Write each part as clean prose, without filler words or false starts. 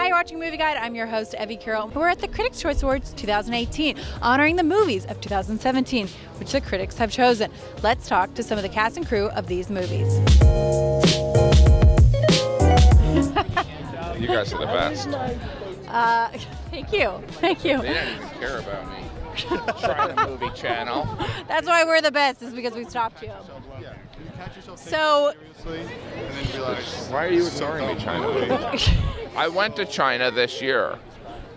Hi, you're watching Movie Guide. I'm your host, Evie Carroll. We're at the Critics' Choice Awards 2018, honoring the movies of 2017, which the critics have chosen. Let's talk to some of the cast and crew of these movies. You guys are the best. Thank you. Thank you. They don't even care about me. China Movie Channel. That's why we're the best, is because we stopped you. So, why are you ignoring me, China Movie? I went to China this year.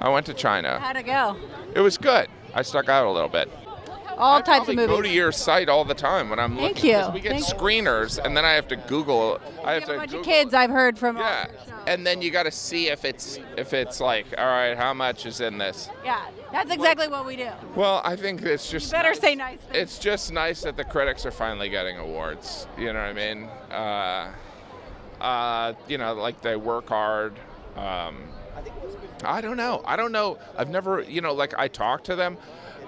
I went to China. How'd it go? It was good. I stuck out a little bit. All types of I movies. go to your site all the time when I'm looking. Thank you. Because we get screeners, and then I have to Google. I have You to have a bunch Google. of kids I've heard from. Yeah, and then you got to see if it's like, all right, how much is in this? Yeah, that's exactly what we do. Well, I think it's just. You better say nice things. It's just nice that the critics are finally getting awards. You know what I mean? You know, like they work hard. I don't know. I've never, you know, like I talk to them,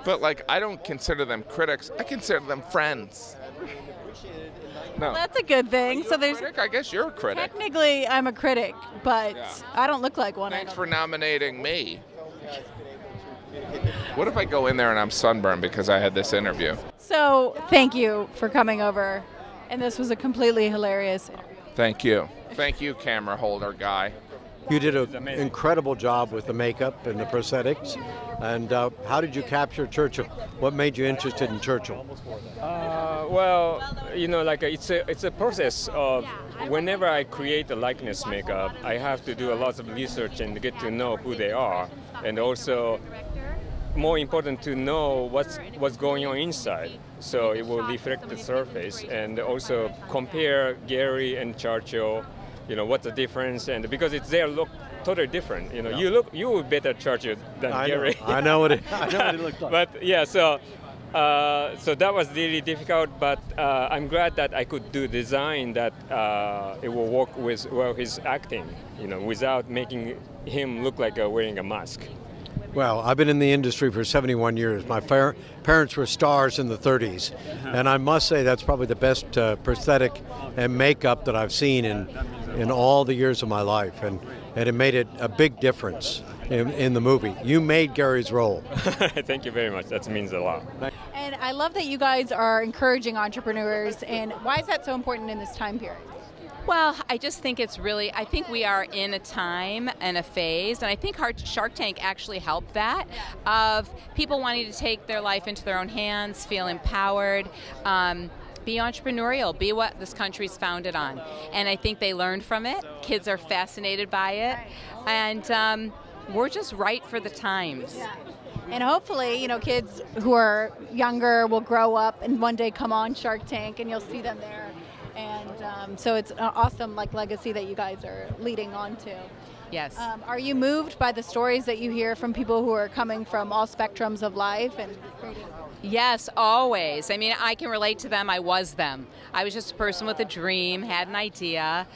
but like I don't consider them critics. I consider them friends. No. Well, that's a good thing. So there's. Critic? I guess you're a critic. Technically, I'm a critic, but Yeah. I don't look like one. Thanks for nominating me. What if I go in there and I'm sunburned because I had this interview? So thank you for coming over, and this was a completely hilarious interview. Thank you. Thank you, camera holder guy. You did an incredible job with the makeup and the prosthetics. And how did you capture Churchill? What made you interested in Churchill? Well, you know, like it's a process of whenever I create a likeness makeup, I have to do a lot of research and get to know who they are, and also more important to know what's going on inside. So it will reflect the surface, and also compare Gary and Churchill. You know, what's the difference, and because it's their look totally different. You know, you would better Churchill than Gary. I know what it looked like. But yeah, so that was really difficult. But I'm glad that I could do design that it will work with his acting. You know, without making him look like wearing a mask. Well, I've been in the industry for 71 years. My parents were stars in the 30s, and I must say that's probably the best prosthetic and makeup that I've seen in all the years of my life, and it made it a big difference in the movie. You made Gary's role. Thank you very much. That means a lot. And I love that you guys are encouraging entrepreneurs. And why is that so important in this time period? Well, I just think it's really, I think we are in a time and a phase, and I think Shark Tank actually helped that, of people wanting to take their life into their own hands, feel empowered, be entrepreneurial, be what this country's founded on. And I think they learned from it. Kids are fascinated by it. And we're just right for the times. Yeah. And hopefully, you know, kids who are younger will grow up and one day come on Shark Tank, and you'll see them there. And so it's an awesome legacy that you guys are leading on to. Yes. Are you moved by the stories that you hear from people who are coming from all spectrums of life and creating? Yes, always. I mean, I can relate to them. I was them. I was just a person with a dream, had an idea,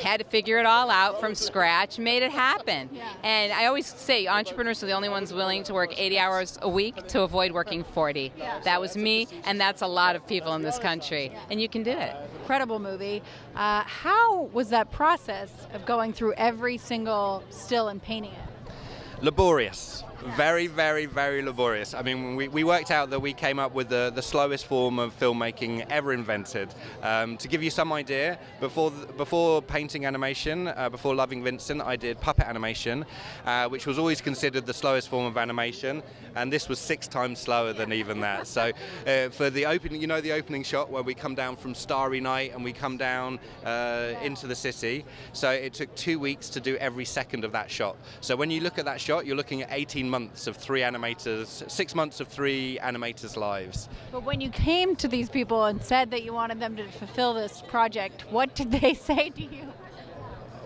had to figure it all out from scratch, made it happen. Yeah. And I always say entrepreneurs are the only ones willing to work 80 hours a week to avoid working 40. That was me, and that's a lot of people in this country. And you can do it. Incredible movie. How was that process of going through every single still and painting it? Laborious. Very, very, very laborious. I mean, we worked out that we came up with the slowest form of filmmaking ever invented. To give you some idea, before painting animation, before loving Vincent, I did puppet animation, which was always considered the slowest form of animation, and this was 6 times slower than even that. So for the opening, you know, the opening shot where we come down from Starry Night and we come down into the city, so it took 2 weeks to do every second of that shot. So when you look at that shot, you're looking at 18 months of 3 animators, 6 months of 3 animators' lives. But when you came to these people and said that you wanted them to fulfill this project, what did they say to you?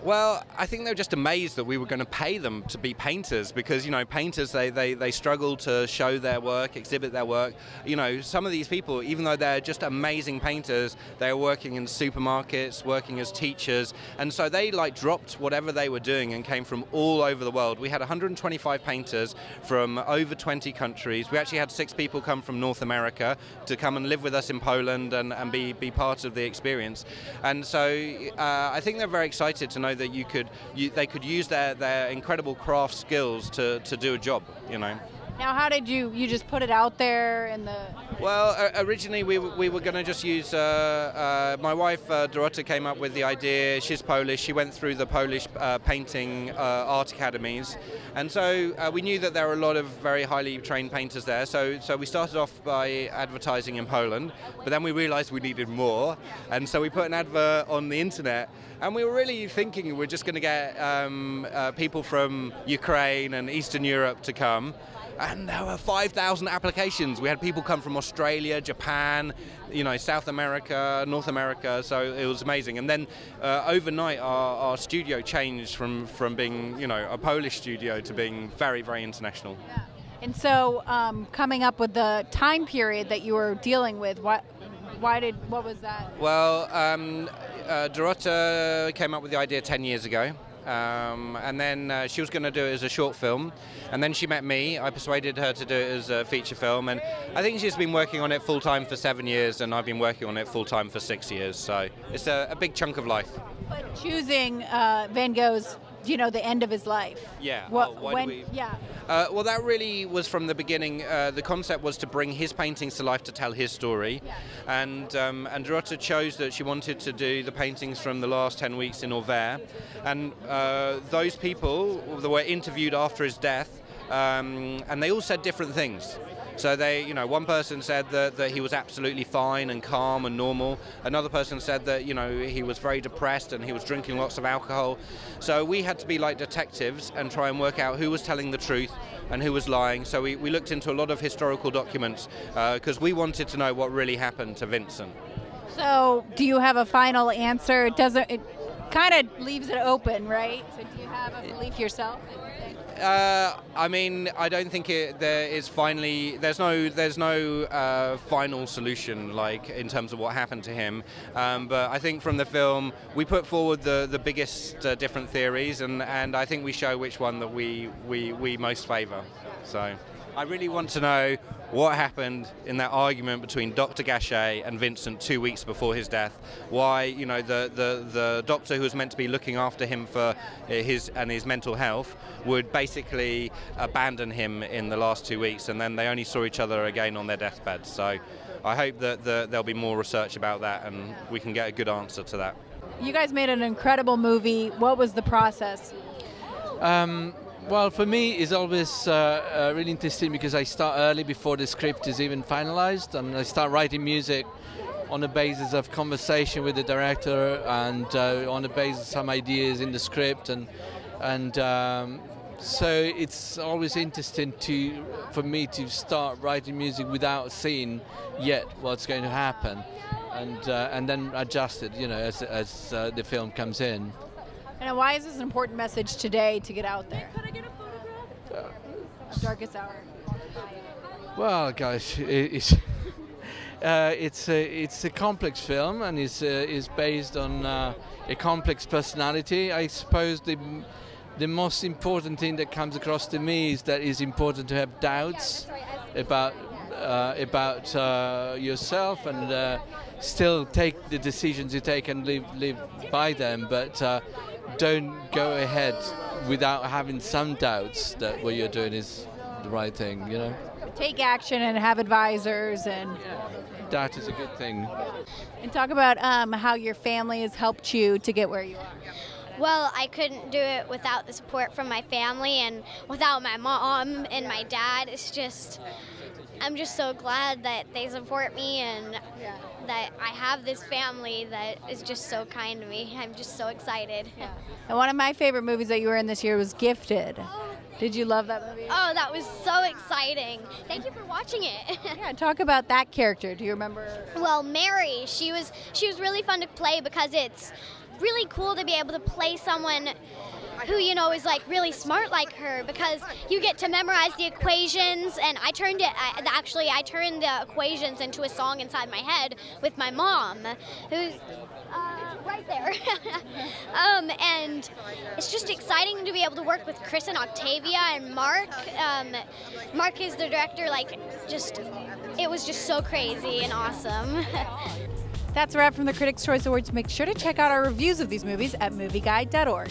Well, I think they were just amazed that we were going to pay them to be painters, because, you know, painters, they struggle to show their work, exhibit their work. You know, some of these people, even though they're just amazing painters, they're working in supermarkets, working as teachers, and so they dropped whatever they were doing and came from all over the world. We had 125 painters from over 20 countries. We actually had 6 people come from North America to come and live with us in Poland and be part of the experience. And so I think they're very excited to know know that they could use their incredible craft skills to do a job, you know. Now, how did you just put it out there in the... Well, originally we were going to just use, my wife Dorota came up with the idea. She's Polish. She went through the Polish painting art academies, and so we knew that there were a lot of very highly trained painters there. So we started off by advertising in Poland, but then we realized we needed more, and so we put an advert on the internet. And we were really thinking we're just going to get people from Ukraine and Eastern Europe to come. And there were 5,000 applications. We had people come from Australia, Japan, you know, South America, North America. So it was amazing. And then overnight, our studio changed from being, you know, a Polish studio to being very, very international. Yeah. And so, coming up with the time period that you were dealing with, what was that? Well, Dorota came up with the idea 10 years ago. And then she was going to do it as a short film, and then she met me. I persuaded her to do it as a feature film, and I think she's been working on it full-time for 7 years, and I've been working on it full-time for 6 years, so it's a big chunk of life. But choosing Van Gogh's, you know, the end of his life. Yeah. Yeah. Well, that really was from the beginning. The concept was to bring his paintings to life, to tell his story. Yeah. And Dorota chose that she wanted to do the paintings from the last 10 weeks in Baehr. And those people that were interviewed after his death, and they all said different things. So they, you know, one person said that he was absolutely fine and calm and normal. Another person said that, you know, he was very depressed and he was drinking lots of alcohol. So we had to be like detectives and try and work out who was telling the truth and who was lying. So we looked into a lot of historical documents because we wanted to know what really happened to Vincent. So do you have a final answer? It kind of leaves it open, right? So do you have a belief yourself? I mean, I don't think there's no final solution, like in terms of what happened to him. But I think from the film we put forward the biggest different theories, and I think we show which one that we most favour. So I really want to know what happened in that argument between Dr. Gachet and Vincent 2 weeks before his death. Why, you know, the doctor who was meant to be looking after him for his mental health would basically abandon him in the last 2 weeks, and then they only saw each other again on their deathbed. So I hope that there'll be more research about that and we can get a good answer to that. You guys made an incredible movie. What was the process? Well, for me, it's always really interesting because I start early before the script is even finalized, and I start writing music on the basis of conversation with the director and on the basis of some ideas in the script, and so it's always interesting for me to start writing music without seeing yet what's going to happen, and then adjust it, you know, as the film comes in. And why is this an important message today to get out there? Could I get a photograph? Darkest Hour. Well, guys, it's a complex film, and it's based on a complex personality. I suppose the most important thing that comes across to me is that it's important to have doubts about yourself, and still take the decisions you take and live by them, but don't go ahead without having some doubts that what you're doing is the right thing, you know. Take action and have advisors, and that is a good thing. And talk about how your family has helped you to get where you are. Well, I couldn't do it without the support from my family and without my mom and my dad. It's just, I'm just so glad that they support me and that I have this family that is just so kind to me. I'm just so excited. Yeah. And one of my favorite movies that you were in this year was Gifted. Did you love that movie? Oh, that was so exciting. Thank you for watching it. Yeah, talk about that character. Do you remember? Well, Mary, she was really fun to play because it's really cool to be able to play someone who, you know, is like really smart like her, because you get to memorize the equations, and I turned the equations into a song inside my head with my mom, who's right there. And it's just exciting to be able to work with Chris and Octavia and Mark. Mark is the director. Like, it was just so crazy and awesome. That's a wrap from the Critics' Choice Awards. Make sure to check out our reviews of these movies at movieguide.org.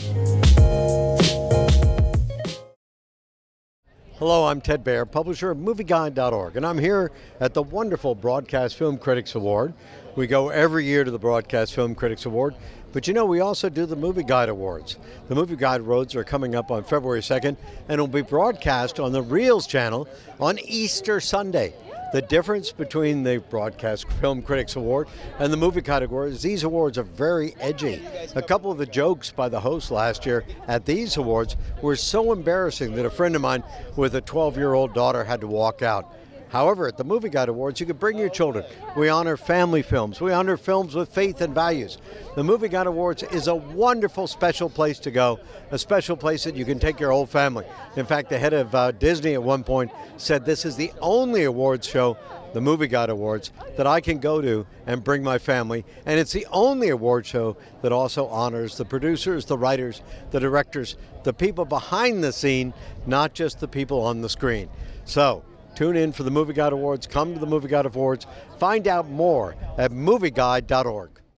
Hello, I'm Ted Baehr, publisher of Movieguide.org, and I'm here at the wonderful Broadcast Film Critics Award. We go every year to the Broadcast Film Critics Award, but you know, we also do the Movie Guide Awards. The Movie Guide Awards are coming up on February 2nd, and will be broadcast on the Reels channel on Easter Sunday. The difference between the Broadcast Film Critics Award and the Movie Guide Award is these awards are very edgy. A couple of the jokes by the host last year at these awards were so embarrassing that a friend of mine with a 12-year-old daughter had to walk out. However, at the Movie Guide Awards, you can bring your children. We honor family films. We honor films with faith and values. The Movie Guide Awards is a wonderful, special place to go, a special place that you can take your whole family. In fact, the head of Disney at one point said this is the only awards show, the Movie Guide Awards, that I can go to and bring my family. And it's the only award show that also honors the producers, the writers, the directors, the people behind the scene, not just the people on the screen. So, tune in for the Movie Guide Awards. Come to the Movie Guide Awards. Find out more at movieguide.org.